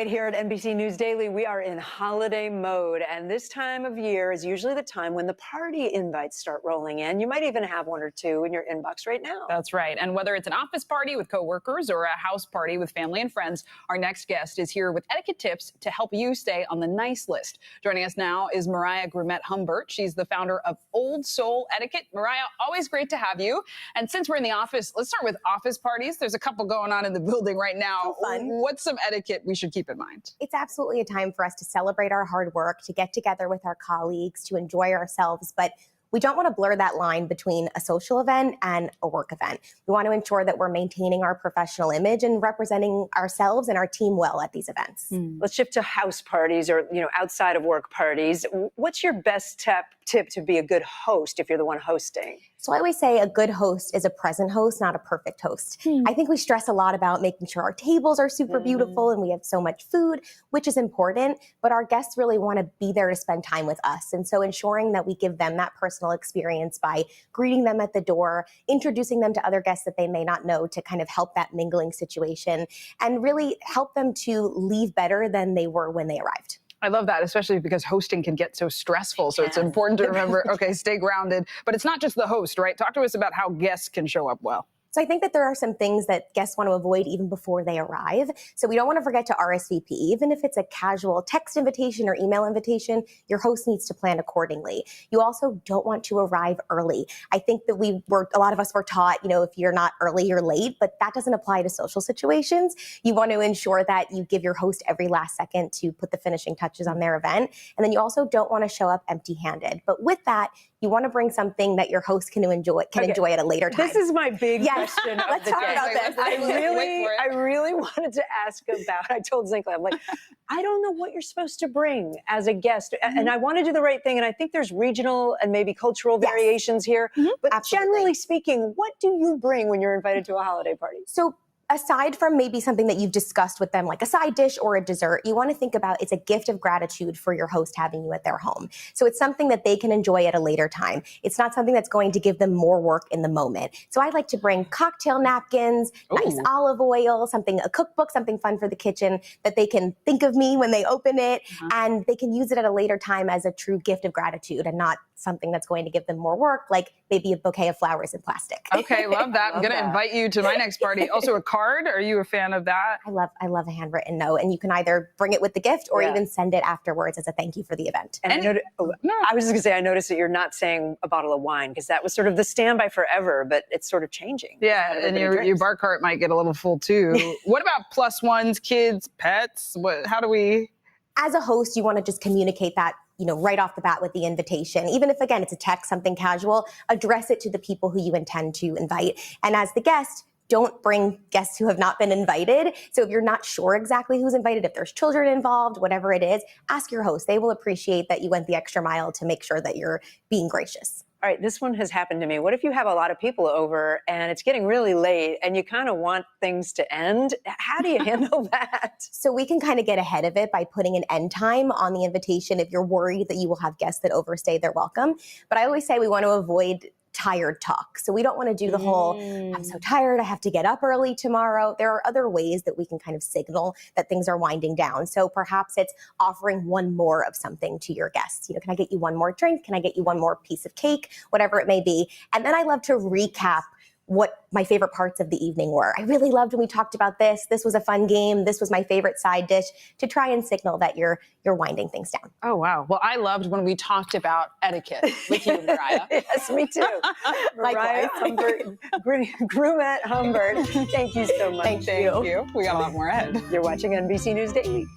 Right here at NBC News Daily, we are in holiday mode, and this time of year is usually the time when the party invites start rolling in. You might even have one or two in your inbox right now. That's right. And whether it's an office party with coworkers or a house party with family and friends, our next guest is here with etiquette tips to help you stay on the nice list. Joining us now is Mariah Humbert. She's the founder of Old Soul Etiquette. Mariah, always great to have you. And since we're in the office, let's start with office parties. There's a couple going on in the building right now. So fun. What's some etiquette we should keep in mind? It's absolutely a time for us to celebrate our hard work, to get together with our colleagues, to enjoy ourselves, but we don't want to blur that line between a social event and a work event. We want to ensure that we're maintaining our professional image and representing ourselves and our team well at these events. Let's shift to house parties or, outside of work parties. What's your best tip to be a good host if you're the one hosting? So I always say a good host is a present host, not a perfect host. I think we stress a lot about making sure our tables are super beautiful and we have so much food, which is important, but our guests really want to be there to spend time with us. And so ensuring that we give them that personal experience by greeting them at the door, introducing them to other guests that they may not know to kind of help that mingling situation and really help them to leave better than they were when they arrived. I love that, especially because hosting can get so stressful. So it's important to remember, okay, stay grounded. But it's not just the host, right? Talk to us about how guests can show up well. So I think that there are some things that guests want to avoid even before they arrive. So we don't want to forget to RSVP. Even if it's a casual text invitation or email invitation, your host needs to plan accordingly. You also don't want to arrive early. I think that a lot of us were taught, if you're not early, you're late, but that doesn't apply to social situations. You want to ensure that you give your host every last second to put the finishing touches on their event. And then you also don't want to show up empty-handed. But with that, you want to bring something that your host can enjoy at a later time. This is my big question of Let's the talk day. about this. I really wanted to ask about, I told Zinkler, I'm like, I don't know what you're supposed to bring as a guest. And I want to do the right thing. And I think there's regional and maybe cultural variations here. But generally speaking, what do you bring when you're invited to a holiday party? So aside from maybe something that you've discussed with them, like a side dish or a dessert, you want to think about it's a gift of gratitude for your host having you at their home. So it's something that they can enjoy at a later time. It's not something that's going to give them more work in the moment. So I like to bring cocktail napkins, nice olive oil, a cookbook, something fun for the kitchen that they can think of me when they open it, and they can use it at a later time as a true gift of gratitude and not something that's going to give them more work, like maybe a bouquet of flowers in plastic. Okay, love that. I'm going to invite you to my next party. Also a card. Are you a fan of that? I love a handwritten note, and you can either bring it with the gift or even send it afterwards as a thank you for the event. And I was just going to say, I noticed that you're not saying a bottle of wine because that was sort of the standby forever, but it's sort of changing. Yeah, and your bar cart might get a little full too. What about plus ones, kids, pets? How do we? As a host, you want to just communicate that right off the bat with the invitation. Even if, again, it's a text, something casual, address it to the people who you intend to invite. And as the guest, don't bring guests who have not been invited. So if you're not sure exactly who's invited, if there's children involved, whatever it is, ask your host. They will appreciate that you went the extra mile to make sure that you're being gracious. All right, this one has happened to me. What if you have a lot of people over and it's getting really late and you kind of want things to end? How do you handle that? So we can kind of get ahead of it by putting an end time on the invitation if you're worried that you will have guests that overstay their welcome. But I always say we want to avoid tired talk. So we don't want to do the whole, I'm so tired, I have to get up early tomorrow. There are other ways that we can kind of signal that things are winding down. So perhaps it's offering one more of something to your guests. Can I get you one more drink? Can I get you one more piece of cake? Whatever it may be. And then I love to recap what my favorite parts of the evening were. I really loved when we talked about this. This was a fun game. This was my favorite side dish, to try and signal that you're winding things down. Oh, wow. Well, I loved when we talked about etiquette with you, Mariah. Yes, me too. Mariah Humbert, Groomette Humbert. Thank you so much. Thank you. We got a lot more ahead. You're watching NBC News Daily.